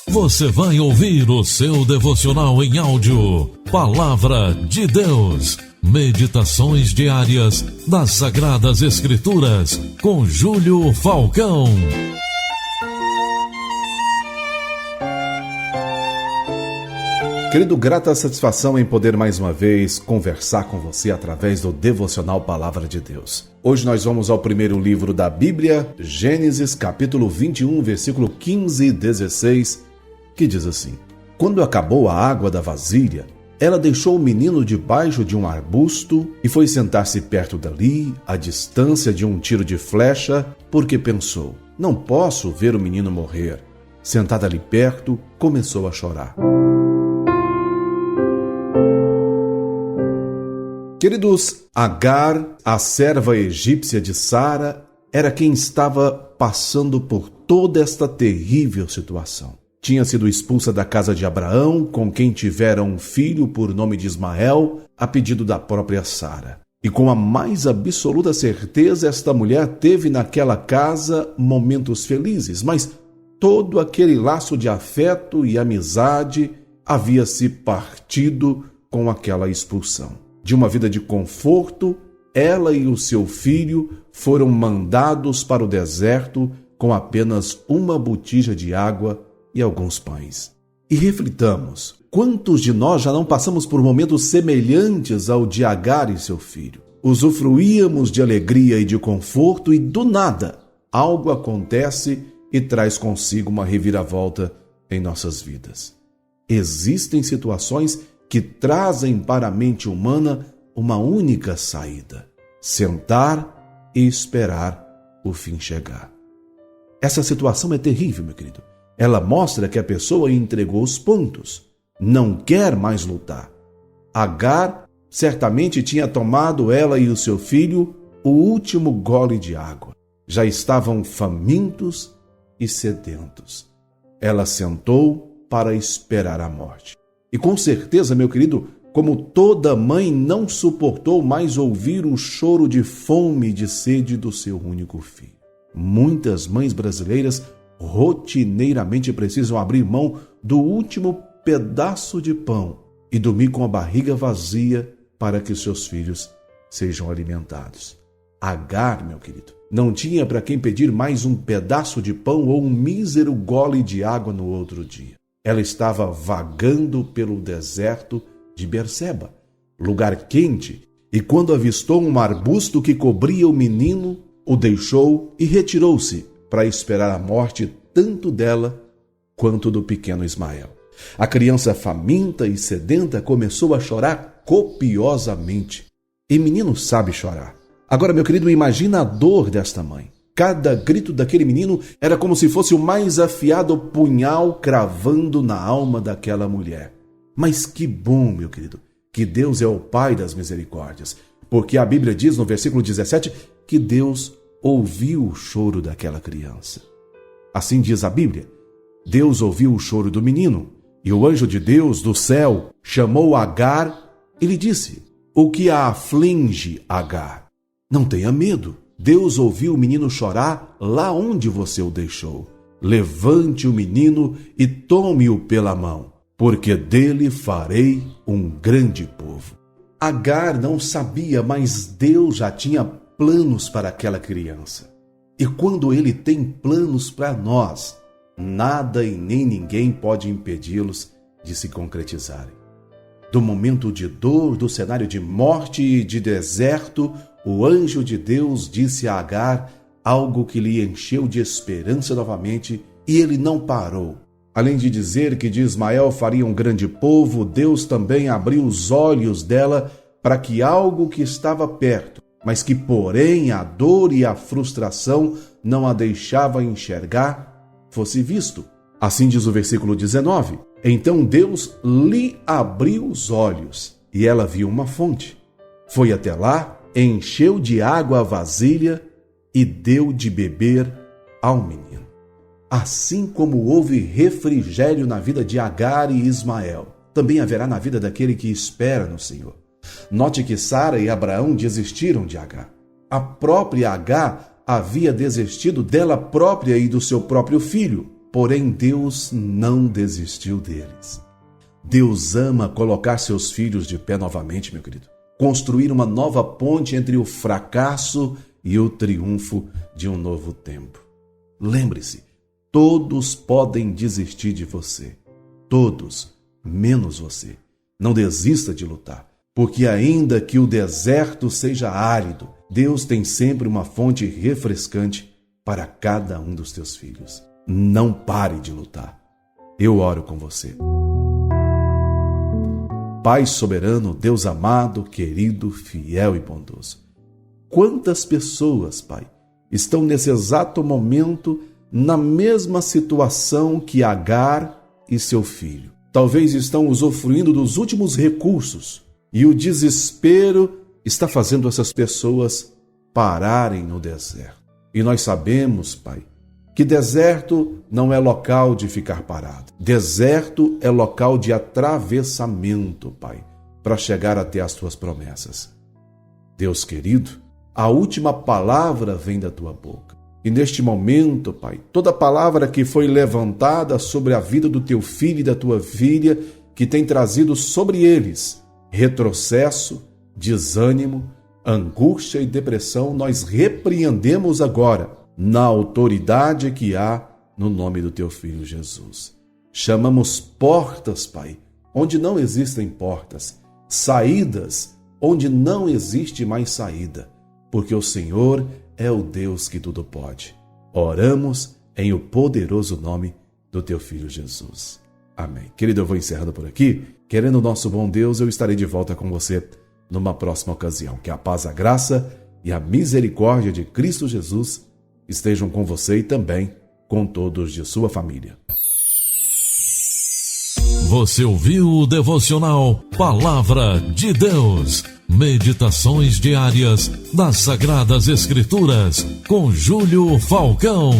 Você vai ouvir o seu devocional em áudio, Palavra de Deus. Meditações diárias das Sagradas Escrituras, com Júlio Falcão. Querido, grata satisfação em poder mais uma vez conversar com você através do devocional Palavra de Deus. Hoje nós vamos ao primeiro livro da Bíblia, Gênesis, capítulo 21, versículo 15 e 16, que diz assim: Quando acabou a água da vasilha, ela deixou o menino debaixo de um arbusto e foi sentar-se perto dali, à distância de um tiro de flecha, porque pensou: não posso ver o menino morrer. Sentada ali perto, começou a chorar. Queridos, Agar, a serva egípcia de Sara, era quem estava passando por toda esta terrível situação. Tinha sido expulsa da casa de Abraão, com quem tivera um filho por nome de Ismael, a pedido da própria Sara. E com a mais absoluta certeza, esta mulher teve naquela casa momentos felizes, mas todo aquele laço de afeto e amizade havia se partido com aquela expulsão. De uma vida de conforto, ela e o seu filho foram mandados para o deserto com apenas uma botija de água e alguns pães. E reflitamos, quantos de nós já não passamos por momentos semelhantes ao de Agar e seu filho? Usufruíamos de alegria e de conforto e do nada algo acontece e traz consigo uma reviravolta em nossas vidas. Existem situações que trazem para a mente humana uma única saída: sentar e esperar o fim chegar. Essa situação é terrível, meu querido. Ela mostra que a pessoa entregou os pontos, não quer mais lutar. Agar certamente tinha tomado, ela e o seu filho, o último gole de água. Já estavam famintos e sedentos. Ela sentou para esperar a morte. E com certeza, meu querido, como toda mãe não suportou mais ouvir o choro de fome e de sede do seu único filho. Muitas mães brasileiras rotineiramente precisam abrir mão do último pedaço de pão e dormir com a barriga vazia para que seus filhos sejam alimentados. Agar, meu querido, não tinha para quem pedir mais um pedaço de pão ou um mísero gole de água no outro dia. Ela estava vagando pelo deserto de Berseba, lugar quente, e quando avistou um arbusto que cobria o menino, o deixou e retirou-se para esperar a morte tanto dela quanto do pequeno Ismael. A criança faminta e sedenta começou a chorar copiosamente. E menino sabe chorar. Agora, meu querido, imagina a dor desta mãe. Cada grito daquele menino era como se fosse o mais afiado punhal cravando na alma daquela mulher. Mas que bom, meu querido, que Deus é o Pai das misericórdias, porque a Bíblia diz no versículo 17 que Deus ouviu o choro daquela criança. Assim diz a Bíblia: Deus ouviu o choro do menino, e o anjo de Deus do céu chamou Agar e lhe disse: o que a aflige, Agar? Não tenha medo. Deus ouviu o menino chorar lá onde você o deixou. Levante o menino e tome-o pela mão, porque dele farei um grande povo. Agar não sabia, mas Deus já tinha planos para aquela criança. E quando Ele tem planos para nós, nada e nem ninguém pode impedi-los de se concretizarem. Do momento de dor, do cenário de morte e de deserto, o anjo de Deus disse a Agar algo que lhe encheu de esperança novamente, e ele não parou. Além de dizer que de Ismael faria um grande povo, Deus também abriu os olhos dela para que algo que estava perto, mas que, porém, a dor e a frustração não a deixava enxergar, fosse visto. Assim diz o versículo 19. Então Deus lhe abriu os olhos, e ela viu uma fonte. Foi até lá, encheu de água a vasilha e deu de beber ao menino. Assim como houve refrigério na vida de Agar e Ismael, também haverá na vida daquele que espera no Senhor. Note que Sara e Abraão desistiram de Agar. A própria Agar havia desistido dela própria e do seu próprio filho. porém Deus não desistiu deles. Deus ama colocar seus filhos de pé novamente, meu querido. Construir uma nova ponte entre o fracasso e o triunfo de um novo tempo. Lembre-se, todos podem desistir de você. Todos, menos você. Não desista de lutar, porque ainda que o deserto seja árido, Deus tem sempre uma fonte refrescante para cada um dos teus filhos. Não pare de lutar. Eu oro com você. Pai soberano, Deus amado, querido, fiel e bondoso. Quantas pessoas, Pai, estão nesse exato momento na mesma situação que Agar e seu filho? Talvez estão usufruindo dos últimos recursos e o desespero está fazendo essas pessoas pararem no deserto. E nós sabemos, Pai, que deserto não é local de ficar parado. Deserto é local de atravessamento, Pai, para chegar até as tuas promessas. Deus querido, a última palavra vem da tua boca. E neste momento, Pai, toda palavra que foi levantada sobre a vida do teu filho e da tua filha, que tem trazido sobre eles retrocesso, desânimo, angústia e depressão, nós repreendemos agora na autoridade que há no nome do teu Filho Jesus. Chamamos portas, Pai, onde não existem portas, saídas onde não existe mais saída, porque o Senhor é o Deus que tudo pode. Oramos em o poderoso nome do teu Filho Jesus. Amém. Querido, eu vou encerrando por aqui. Querendo o nosso bom Deus, eu estarei de volta com você numa próxima ocasião. Que a paz, a graça e a misericórdia de Cristo Jesus estejam com você e também com todos de sua família. Você ouviu o devocional Palavra de Deus. Meditações diárias das Sagradas Escrituras com Júlio Falcão.